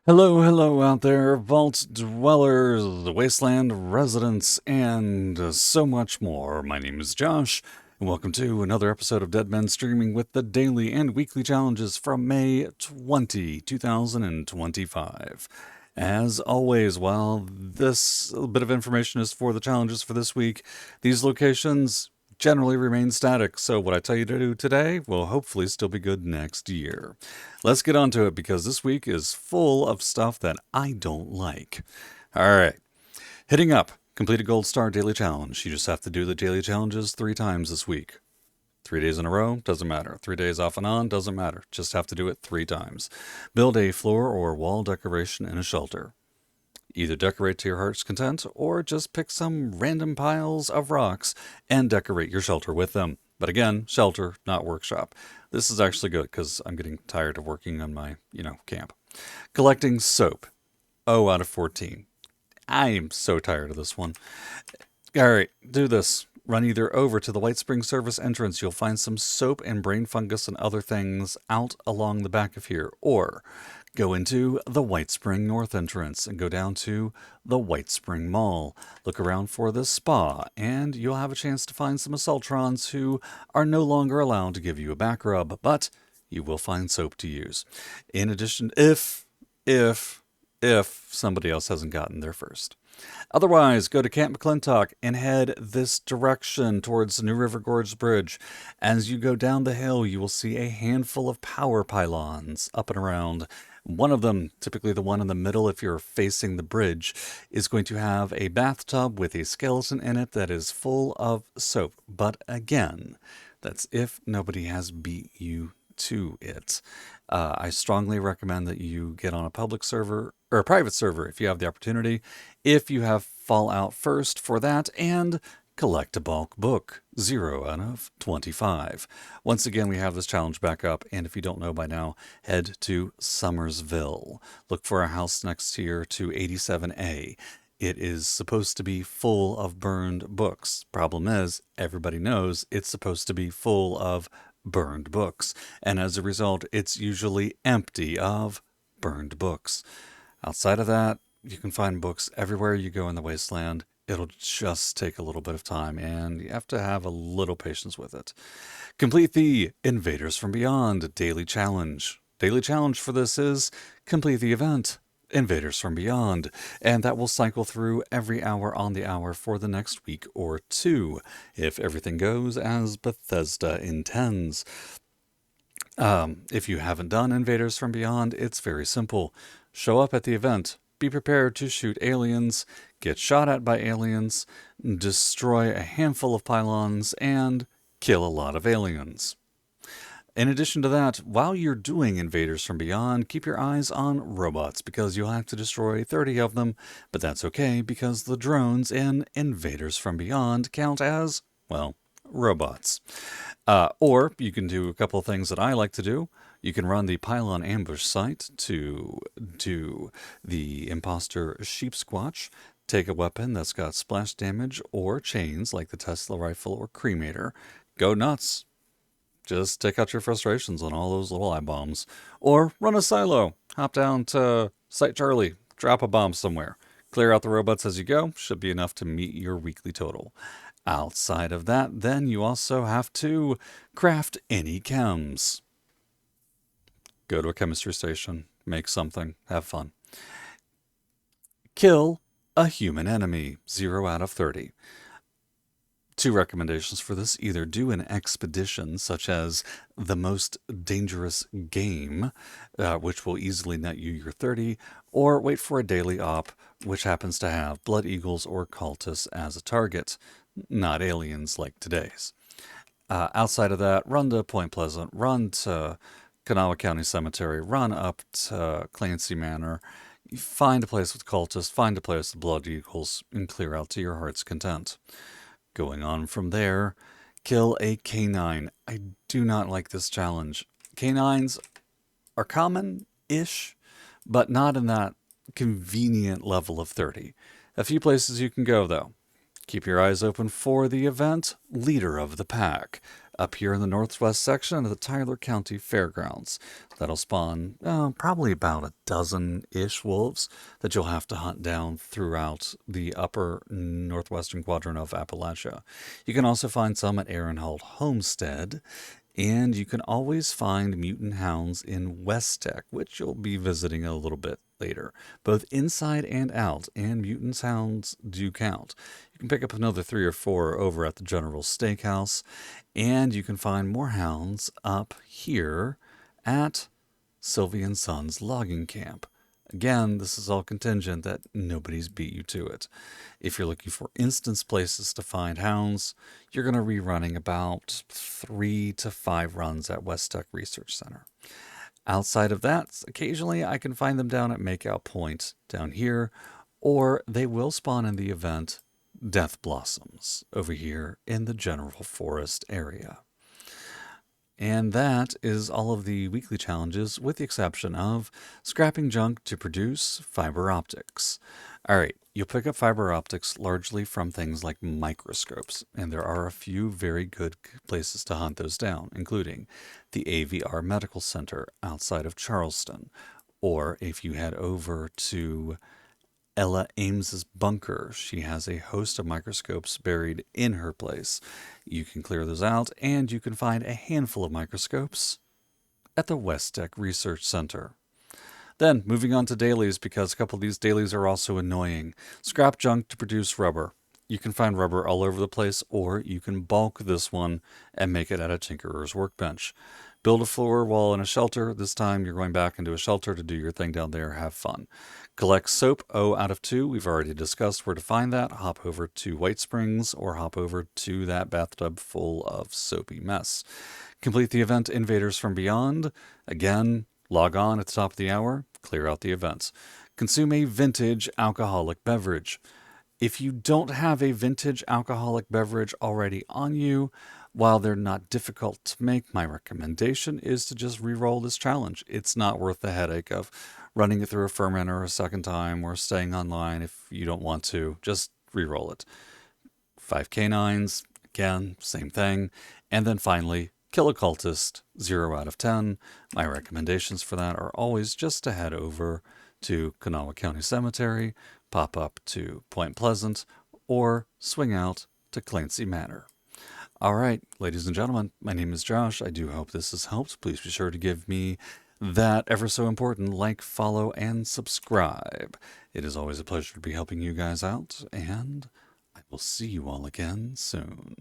Hello, hello out there, vault dwellers, wasteland residents, and so much more. My name is Josh, and welcome to another episode of Dead Men Streaming with the daily and weekly challenges from May 2025. As always, while this bit of information is for the challenges for this week, these locations generally remain static, so what I tell you to do today will hopefully still be good next year. Let's get on to it because this week is full of stuff that I don't like. All right, hitting up. Complete a Gold Star Daily Challenge. You just have to do the daily challenges 3 times this week. 3 days in a row, doesn't matter. 3 days off and on, doesn't matter. Just have to do it 3 times. Build a floor or wall decoration in a shelter. Either decorate to your heart's content or just pick some random piles of rocks and decorate your shelter with them. But again, shelter, not workshop. This is actually good because I'm getting tired of working on my, camp. Collecting soap. 0 out of 14. I am so tired of this one. All right, do this. Run either over to the Whitesprings service entrance. You'll find some soap and brain fungus and other things out along the back of here. Or go into the Whitespring North entrance and go down to the Whitespring Mall. Look around for the spa, and you'll have a chance to find some Assaultrons who are no longer allowed to give you a back rub, but you will find soap to use. In addition, if somebody else hasn't gotten there first. Otherwise, go to Camp McClintock and head this direction towards the New River Gorge Bridge. As you go down the hill, you will see a handful of power pylons up and around. One of them, typically the one in the middle if you're facing the bridge, is going to have a bathtub with a skeleton in it that is full of soap. But again, that's if nobody has beat you to it. I strongly recommend that you get on a public server or a private server if you have the opportunity. If you have Fallout first for that, and collect a bulk book. 0 out of 25. Once again, we have this challenge back up, and if you don't know by now, head to Summersville. Look for a house next here to 87A. It is supposed to be full of burned books. Problem is, everybody knows it's supposed to be full of burned books, and as a result, it's usually empty of burned books. Outside of that, you can find books everywhere you go in the wasteland. It'll just take a little bit of time, and you have to have a little patience with it. Complete the Invaders from Beyond Daily Challenge. Daily challenge for this is complete the event Invaders from Beyond, and that will cycle through every hour on the hour for the next week or two, if everything goes as Bethesda intends. If you haven't done Invaders from Beyond, it's very simple. Show up at the event, be prepared to shoot aliens, get shot at by aliens, destroy a handful of pylons, and kill a lot of aliens. In addition to that, while you're doing Invaders from Beyond, keep your eyes on robots because you'll have to destroy 30 of them, but that's okay because the drones in Invaders from Beyond count as, well, robots. Or you can do a couple of things that I like to do. You can run the pylon ambush site to do the imposter sheep squatch. Take a weapon that's got splash damage or chains like the Tesla rifle or cremator. Go nuts. Just take out your frustrations on all those little eye bombs. Or run a silo. Hop down to Site Charlie. Drop a bomb somewhere. Clear out the robots as you go. Should be enough to meet your weekly total. Outside of that, then you also have to craft any chems. Go to a chemistry station. Make something. Have fun. Kill a human enemy. 0 out of 30. 2 recommendations for this. Either do an expedition, such as the most dangerous game, which will easily net you your 30, or wait for a daily op, which happens to have blood eagles or cultists as a target, not aliens like today's. Outside of that, run to Point Pleasant, run to Kanawha County Cemetery, run up to Clancy Manor, find a place with cultists, find a place with blood eagles, and clear out to your heart's content. Going on from there, kill a canine. I do not like this challenge. Canines are common-ish, but not in that convenient level of 30. A few places you can go, though. Keep your eyes open for the event Leader of the Pack. up here in the northwest section of the Tyler County Fairgrounds. That'll spawn probably about a dozen-ish wolves that you'll have to hunt down throughout the upper northwestern quadrant of Appalachia. You can also find some at Aaronhold Homestead, and you can always find mutant hounds in West Tech, which you'll be visiting a little bit later, both inside and out, and mutant hounds do count. You can pick up another 3 or 4 over at the General Steakhouse, and you can find more hounds up here at Sylvie and Sons Logging Camp. Again, this is all contingent that nobody's beat you to it. If you're looking for instance places to find hounds, you're going to be running about 3 to 5 runs at West Tech Research Center. Outside of that, occasionally I can find them down at Makeout Point down here, or they will spawn in the event Death Blossoms over here in the General Forest area. And that is all of the weekly challenges, with the exception of scrapping junk to produce fiber optics. All right, you'll pick up fiber optics largely from things like microscopes, and there are a few very good places to hunt those down, including the AVR Medical Center outside of Charleston, or if you head over to Ella Ames's bunker. She has a host of microscopes buried in her place. You can clear those out, and you can find a handful of microscopes at the West Tech Research Center. Then, moving on to dailies, because a couple of these dailies are also annoying. Scrap junk to produce rubber. You can find rubber all over the place, or you can bulk this one and make it at a tinkerer's workbench. Build a floor wall and a shelter. This time you're going back into a shelter to do your thing down there. Have fun. Collect soap, 0 out of 2. We've already discussed where to find that. Hop over to Whitesprings or hop over to that bathtub full of soapy mess. Complete the event Invaders from Beyond. Again, log on at the top of the hour. Clear out the events. Consume a vintage alcoholic beverage. If you don't have a vintage alcoholic beverage already on you, while they're not difficult to make, my recommendation is to just re-roll this challenge. It's not worth the headache of running it through a fermenter a second time or staying online if you don't want to. Just re-roll it. 5 canines, again, same thing. And then finally, kill a cultist, 0 out of 10. My recommendations for that are always just to head over to Kanawha County Cemetery, pop up to Point Pleasant, or swing out to Clancy Manor. All right, ladies and gentlemen, my name is Josh. I do hope this has helped. Please be sure to give me that ever so important like, follow, and subscribe. It is always a pleasure to be helping you guys out, and I will see you all again soon.